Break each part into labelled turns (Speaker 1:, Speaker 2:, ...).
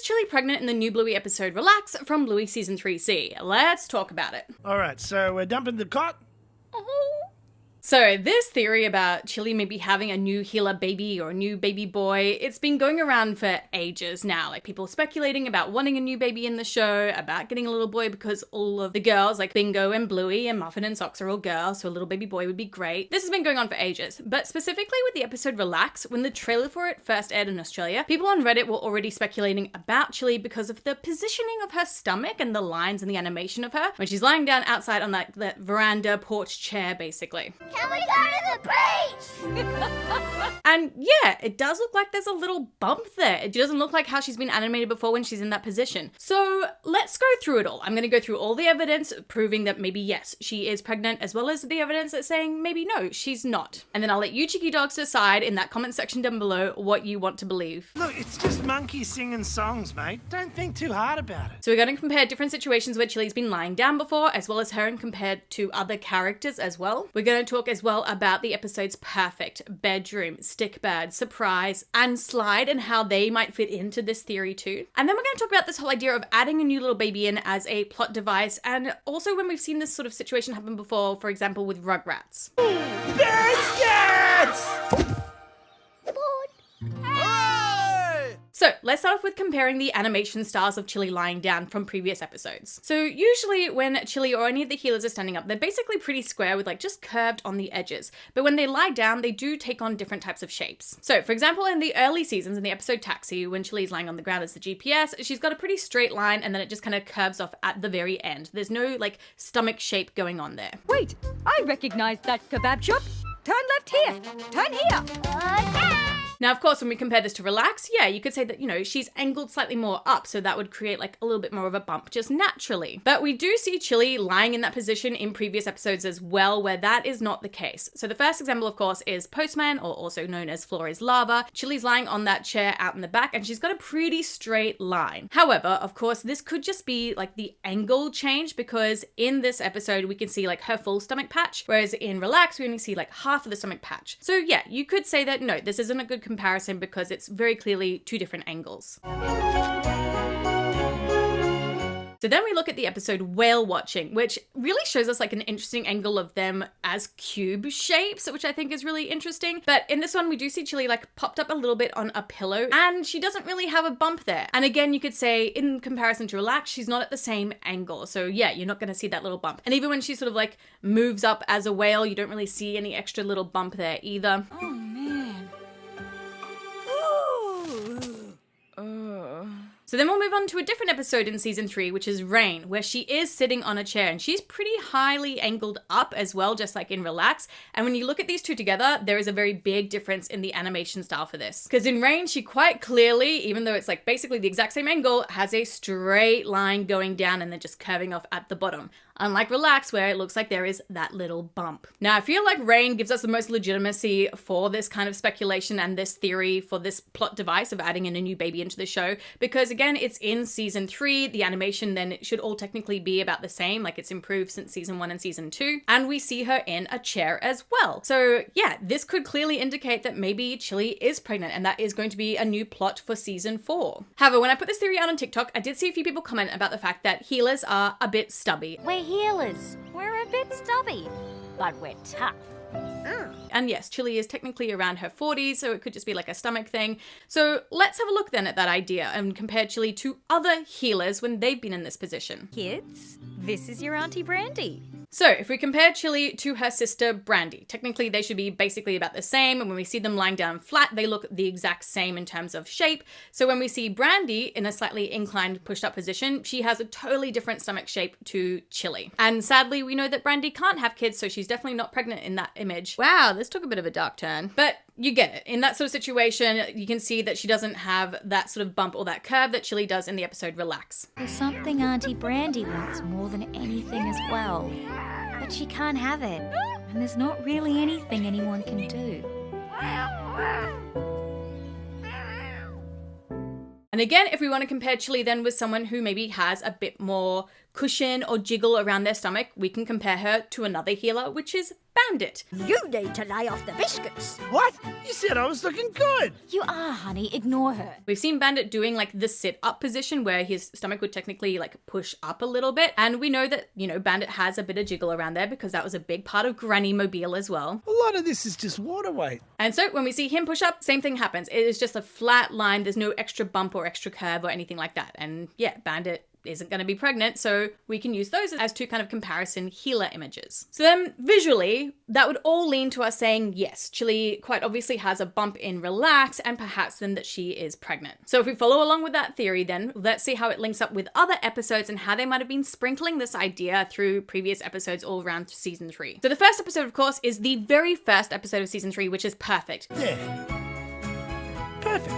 Speaker 1: Chilli pregnant in the new Bluey episode Relax from Bluey Season 3C? Let's talk about it.
Speaker 2: Alright, so we're dumping the cot?
Speaker 1: So this theory about Chilli maybe having a new healer baby or a new baby boy, it's been going around for ages now. Like people speculating about wanting a new baby in the show, about getting a little boy because all of the girls like Bingo and Bluey and Muffin and Socks are all girls, so a little baby boy would be great. This has been going on for ages, but specifically with the episode Relax, when the trailer for it first aired in Australia, people on Reddit were already speculating about Chilli because of the positioning of her stomach and the lines and the animation of her when she's lying down outside on that veranda porch chair basically.
Speaker 3: Can we go to the beach?
Speaker 1: And yeah, it does look like there's a little bump there. It doesn't look like how she's been animated before when she's in that position. So let's go through it all. I'm going to go through all the evidence proving that maybe yes, she is pregnant, as well as the evidence that's saying maybe no, she's not. And then I'll let you cheeky dogs decide in that comment section down below what you want to believe.
Speaker 2: Look, it's just monkeys singing songs, mate. Don't think too hard about it.
Speaker 1: So we're going to compare different situations where Chilli's been lying down before, as well as her and compared to other characters as well. We're going to talk as well about the episode's perfect, bedroom, stick bad, surprise, and slide and how they might fit into this theory too. And then we're going to talk about this whole idea of adding a new little baby in as a plot device, and also when we've seen this sort of situation happen before, for example with Rugrats.
Speaker 2: Biscuits!
Speaker 1: So let's start off with comparing the animation styles of Chilli lying down from previous episodes. So usually when Chilli or any of the healers are standing up, they're basically pretty square with like just curved on the edges. But when they lie down, they do take on different types of shapes. So for example, in the early seasons in the episode Taxi, when Chilli's lying on the ground as the GPS, she's got a pretty straight line and then it just kind of curves off at the very end. There's no like stomach shape going on there.
Speaker 4: Wait, I recognize that kebab shop. Turn left here. Turn here.
Speaker 1: Now, of course, when we compare this to Relax, yeah, you could say that, you know, she's angled slightly more up, so that would create like a little bit more of a bump just naturally. But we do see Chilli lying in that position in previous episodes as well, where that is not the case. So the first example, of course, is Postman, or also known as Floor is Lava. Chilli's lying on that chair out in the back, and she's got a pretty straight line. However, of course, this could just be like the angle change, because in this episode, we can see like her full stomach patch, whereas in Relax, we only see like half of the stomach patch. So yeah, you could say that, no, this isn't a good comparison because it's very clearly two different angles. So then we look at the episode Whale Watching, which really shows us like an interesting angle of them as cube shapes, which I think is really interesting. But in this one, we do see Chilli like popped up a little bit on a pillow, and she doesn't really have a bump there. And again, you could say in comparison to Relax, she's not at the same angle. So yeah, you're not going to see that little bump. And even when she sort of like moves up as a whale, you don't really see any extra little bump there either.
Speaker 4: Oh man.
Speaker 1: So then we'll move on to a different episode in season 3, which is Rain, where she is sitting on a chair and she's pretty highly angled up as well, just like in Relax. And when you look at these two together, there is a very big difference in the animation style for this. Because in Rain, she quite clearly, even though it's like basically the exact same angle, has a straight line going down and then just curving off at the bottom. Unlike Relax, where it looks like there is that little bump. Now, I feel like Rain gives us the most legitimacy for this kind of speculation and this theory for this plot device of adding in a new baby into the show, because again, it's in season 3. The animation then it should all technically be about the same, like it's improved since season 1 and season 2, and we see her in a chair as well. So yeah, this could clearly indicate that maybe Chilli is pregnant, and that is going to be a new plot for season 4. However, when I put this theory out on TikTok, I did see a few people comment about the fact that healers are a bit stubby.
Speaker 4: We're healers. We're a bit stubby, but we're tough.
Speaker 1: And yes, Chilli is technically around her 40s, so it could just be like a stomach thing. So let's have a look then at that idea and compare Chilli to other healers when they've been in this position.
Speaker 4: Kids, this is your Auntie Brandy.
Speaker 1: So if we compare Chilli to her sister Brandy, technically they should be basically about the same, and when we see them lying down flat, they look the exact same in terms of shape. So when we see Brandy in a slightly inclined pushed up position, she has a totally different stomach shape to Chilli. And sadly, we know that Brandy can't have kids, so she's definitely not pregnant in that image. Wow, this took a bit of a dark turn. But you get it. In that sort of situation, you can see that she doesn't have that sort of bump or that curve that Chilli does in the episode Relax.
Speaker 4: There's something Auntie Brandy wants more than anything as well. But she can't have it. And there's not really anything anyone can do.
Speaker 1: And again, if we want to compare Chilli then with someone who maybe has a bit more cushion or jiggle around their stomach, we can compare her to another healer, which is Bandit.
Speaker 3: You need to lay off the biscuits.
Speaker 2: What? You said I was looking good.
Speaker 4: You are, honey. Ignore her.
Speaker 1: We've seen Bandit doing like the sit-up position where his stomach would technically like push up a little bit. And we know that, Bandit has a bit of jiggle around there because that was a big part of Granny Mobile as well.
Speaker 2: A lot of this is just water weight.
Speaker 1: And so when we see him push up, same thing happens. It is just a flat line. There's no extra bump or extra curve or anything like that. And yeah, Bandit isn't going to be pregnant, so we can use those as two kind of comparison healer images. So then visually, that would all lean to us saying, yes, Chilli quite obviously has a bump in Relax and perhaps then that she is pregnant. So if we follow along with that theory then, let's see how it links up with other episodes and how they might have been sprinkling this idea through previous episodes all around season 3. So the first episode, of course, is the very first episode of season 3, which is perfect.
Speaker 2: Yeah. Perfect.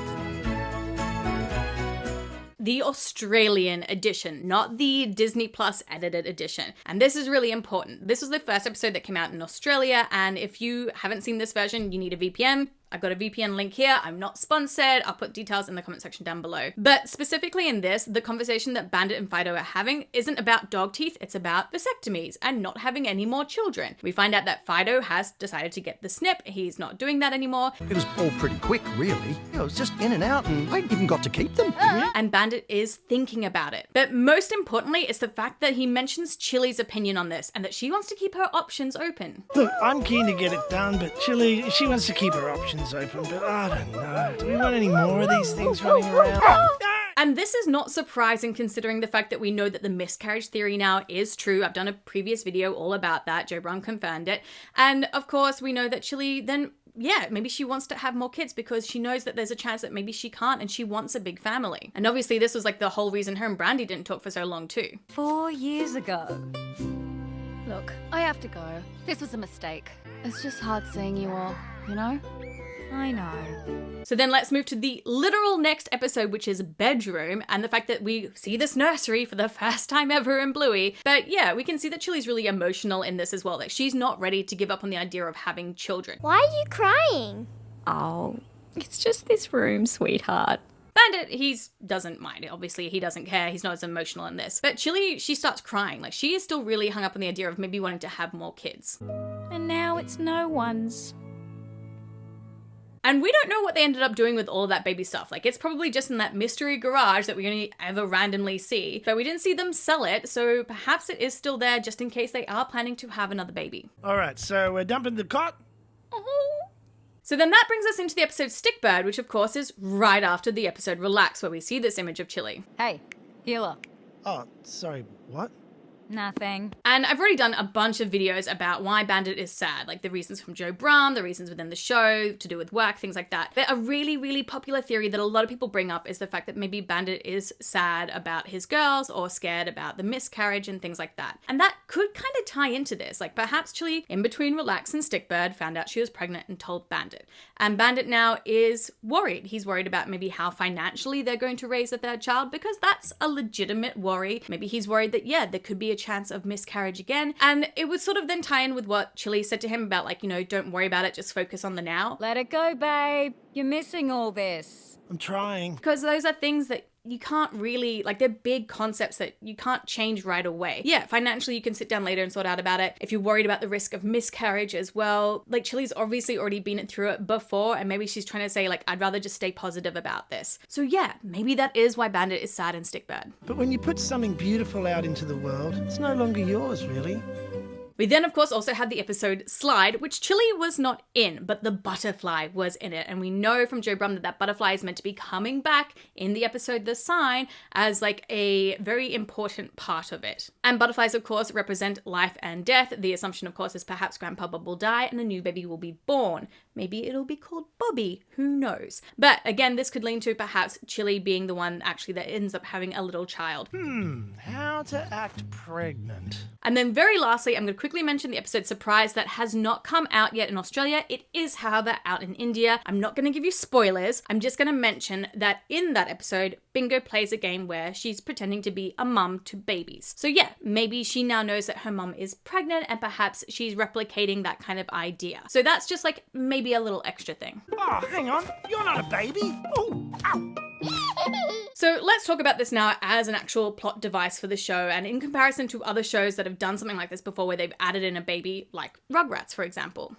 Speaker 1: The Australian edition, not the Disney Plus edited edition. And this is really important. This was the first episode that came out in Australia, and if you haven't seen this version, you need a VPN. I've got a VPN link here. I'm not sponsored. I'll put details in the comment section down below. But specifically in this, the conversation that Bandit and Fido are having isn't about dog teeth, it's about vasectomies and not having any more children. We find out that Fido has decided to get the snip. He's not doing that anymore.
Speaker 5: It was all pretty quick, really. It was just in and out, and I even got to keep them.
Speaker 1: And Bandit is thinking about it. But most importantly, it's the fact that he mentions Chilli's opinion on this and that she wants to keep her options open.
Speaker 2: Look, I'm keen to get it done, but Chilli, she wants to keep her options open, but I don't know. Do we want any more of these things running around?
Speaker 1: And this is not surprising considering the fact that we know that the miscarriage theory now is true. I've done a previous video all about that. Joe Brown confirmed it. And of course, we know that Chilli then, yeah, maybe she wants to have more kids because she knows that there's a chance that maybe she can't and she wants a big family. And obviously this was like the whole reason her and Brandy didn't talk for so long too.
Speaker 4: 4 years ago.
Speaker 6: Look, I have to go. This was a mistake. It's just hard seeing you all, you know?
Speaker 4: I know.
Speaker 1: So then let's move to the literal next episode, which is Bedroom, and the fact that we see this nursery for the first time ever in Bluey. But yeah, we can see that Chilli's really emotional in this as well. Like she's not ready to give up on the idea of having children.
Speaker 3: Why are you crying?
Speaker 4: Oh, it's just this room, sweetheart.
Speaker 1: Bandit, he doesn't mind it. Obviously, he doesn't care. He's not as emotional in this. But Chilli, she starts crying. Like she is still really hung up on the idea of maybe wanting to have more kids.
Speaker 4: And now it's no one's.
Speaker 1: And we don't know what they ended up doing with all of that baby stuff. Like, it's probably just in that mystery garage that we only ever randomly see. But we didn't see them sell it, so perhaps it is still there just in case they are planning to have another baby.
Speaker 2: All right, so we're dumping the cot?
Speaker 1: So then that brings us into the episode Stickbird, which of course is right after the episode Relax, where we see this image of Chilli.
Speaker 6: Hey, healer.
Speaker 2: Oh, sorry, what?
Speaker 4: Nothing.
Speaker 1: And I've already done a bunch of videos about why Bandit is sad, like the reasons from Joe Brown, the reasons within the show, to do with work, things like that. But a really, really popular theory that a lot of people bring up is the fact that maybe Bandit is sad about his girls or scared about the miscarriage and things like that. And that could kind of tie into this. Like perhaps Chilli, in between Relax and Stickbird, found out she was pregnant and told Bandit. And Bandit now is worried. He's worried about maybe how financially they're going to raise a third child, because that's a legitimate worry. Maybe he's worried that, yeah, there could be a chance of miscarriage again. And it would sort of then tie in with what Chilli said to him about like, don't worry about it, just focus on the now.
Speaker 6: Let it go, babe. You're missing all this.
Speaker 2: I'm trying.
Speaker 1: Because those are things that you can't really, like, they're big concepts that you can't change right away. Yeah, financially you can sit down later and sort out about it. If you're worried about the risk of miscarriage as well, like Chilli's obviously already been through it before, and maybe she's trying to say like, I'd rather just stay positive about this. So yeah, maybe that is why Bandit is sad in Stickbird.
Speaker 2: But when you put something beautiful out into the world, it's no longer yours, really.
Speaker 1: We then, of course, also had the episode Slide, which Chilli was not in, but the butterfly was in it. And we know from Joe Brum that that butterfly is meant to be coming back in the episode The Sign as like a very important part of it. And butterflies, of course, represent life and death. The assumption, of course, is perhaps Grandpa Bob will die and a new baby will be born. Maybe it'll be called Bobby, who knows? But again, this could lean to perhaps Chilli being the one actually that ends up having a little child.
Speaker 2: How to act pregnant.
Speaker 1: And then very lastly, I'm going to quickly mention the episode Surprise that has not come out yet in Australia. It is, however, out in India. I'm not going to give you spoilers. I'm just going to mention that in that episode, Bingo plays a game where she's pretending to be a mum to babies. So yeah, maybe she now knows that her mum is pregnant and perhaps she's replicating that kind of idea. So that's just like maybe a little extra thing.
Speaker 2: Oh, hang on. You're not a baby. Oh, ow.
Speaker 1: So let's talk about this now as an actual plot device for the show, and in comparison to other shows that have done something like this before where they've added in a baby, like Rugrats, for example.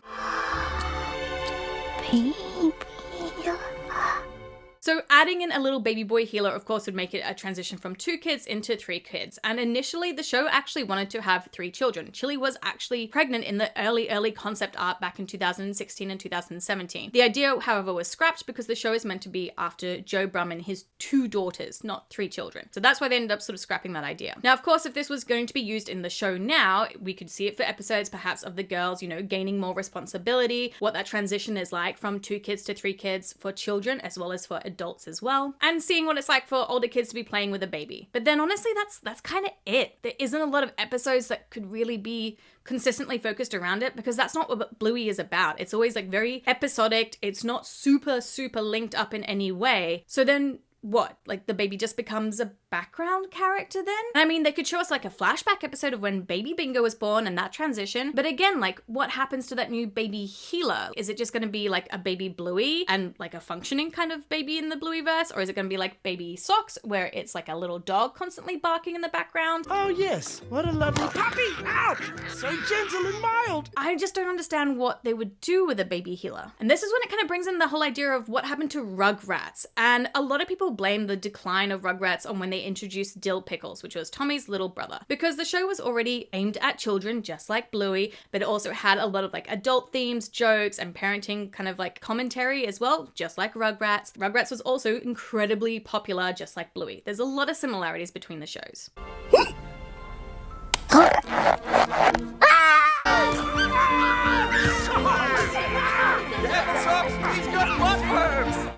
Speaker 1: So adding in a little baby boy healer, of course, would make it a transition from 2 kids into 3 kids. And initially, the show actually wanted to have 3 children. Chilli was actually pregnant in the early concept art back in 2016 and 2017. The idea, however, was scrapped because the show is meant to be after Joe Brum and his 2 daughters, not 3 children. So that's why they ended up sort of scrapping that idea. Now, of course, if this was going to be used in the show now, we could see it for episodes perhaps of the girls, gaining more responsibility, what that transition is like from 2 kids to 3 kids for children as well as for adults as well, and seeing what it's like for older kids to be playing with a baby. But then honestly, that's kind of it. There isn't a lot of episodes that could really be consistently focused around it, because that's not what Bluey is about. It's always like very episodic. It's not super linked up in any way. So then what? Like the baby just becomes a background character then? I mean, they could show us like a flashback episode of when baby Bingo was born and that transition. But again, like what happens to that new baby healer? Is it just going to be like a baby Bluey and like a functioning kind of baby in the Blueyverse? Or is it going to be like baby Socks where it's like a little dog constantly barking in the background?
Speaker 2: Oh yes, what a lovely puppy! Ouch! So gentle and mild!
Speaker 1: I just don't understand what they would do with a baby healer. And this is when it kind of brings in the whole idea of what happened to Rugrats. And a lot of people blame the decline of Rugrats on when they introduced Dill Pickles, which was Tommy's little brother, because the show was already aimed at children just like Bluey, but it also had a lot of like adult themes, jokes, and parenting kind of like commentary as well, just like Rugrats. Rugrats was also incredibly popular just like Bluey. There's a lot of similarities between the shows.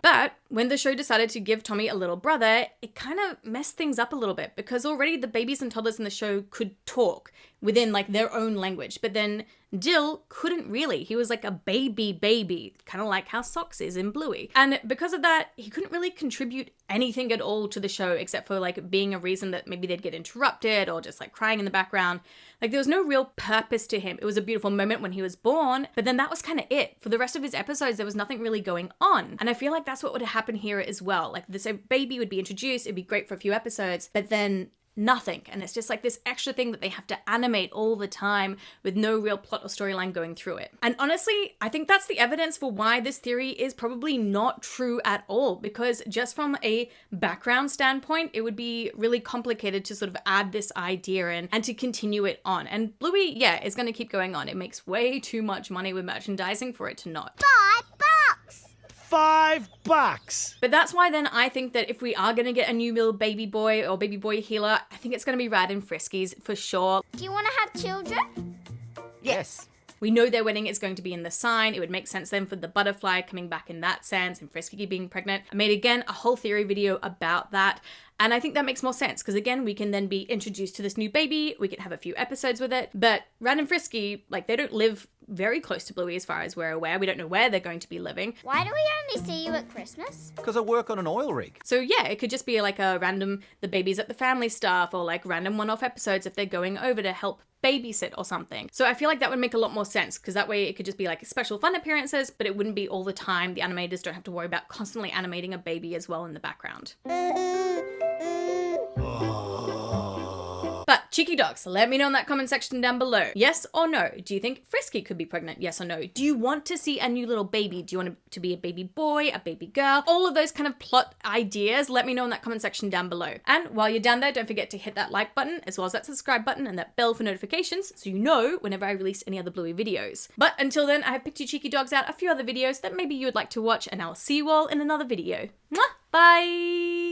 Speaker 1: But when the show decided to give Tommy a little brother, it kind of messed things up a little bit, because already the babies and toddlers in the show could talk within like their own language, but then Dill couldn't really. He was like a baby, kind of like how Socks is in Bluey. And because of that, he couldn't really contribute anything at all to the show except for like being a reason that maybe they'd get interrupted or just like crying in the background. Like there was no real purpose to him. It was a beautiful moment when he was born, but then that was kind of it. For the rest of his episodes, there was nothing really going on. And I feel like that's what would happen here as well. Like this baby would be introduced, it'd be great for a few episodes, but then nothing. And it's just like this extra thing that they have to animate all the time with no real plot or storyline going through it. And honestly, I think that's the evidence for why this theory is probably not true at all, because just from a background standpoint, it would be really complicated to sort of add this idea in and to continue it on. And Bluey, yeah, is going to keep going on. It makes way too much money with merchandising for it to not.
Speaker 3: $5.
Speaker 2: $5.
Speaker 1: But that's why then I think that if we are going to get a new little baby boy or baby boy healer, I think it's going to be Rad and Friskies for sure.
Speaker 3: Do you want to have children?
Speaker 5: Yes.
Speaker 1: We know their wedding is going to be in the sign. It would make sense then for the butterfly coming back in that sense and Frisky being pregnant. I made, again, a whole theory video about that. And I think that makes more sense because, again, we can then be introduced to this new baby. We can have a few episodes with it. But Rad and Frisky, like, they don't live very close to Bluey as far as we're aware. We don't know where they're going to be living.
Speaker 3: Why do we only see you at Christmas?
Speaker 5: Because I work on an oil rig.
Speaker 1: So yeah, it could just be like a random, the babies at the family stuff, or like random one-off episodes if they're going over to help babysit or something. So I feel like that would make a lot more sense because that way it could just be like special fun appearances, but it wouldn't be all the time. The animators don't have to worry about constantly animating a baby as well in the background. But cheeky dogs, let me know in that comment section down below. Yes or no? Do you think Frisky could be pregnant? Yes or no? Do you want to see a new little baby? Do you want it to be a baby boy, a baby girl? All of those kind of plot ideas, let me know in that comment section down below. And while you're down there, don't forget to hit that like button as well as that subscribe button and that bell for notifications so you know whenever I release any other Bluey videos. But until then, I have picked you cheeky dogs out a few other videos that maybe you would like to watch, and I'll see you all in another video. Mwah! Bye!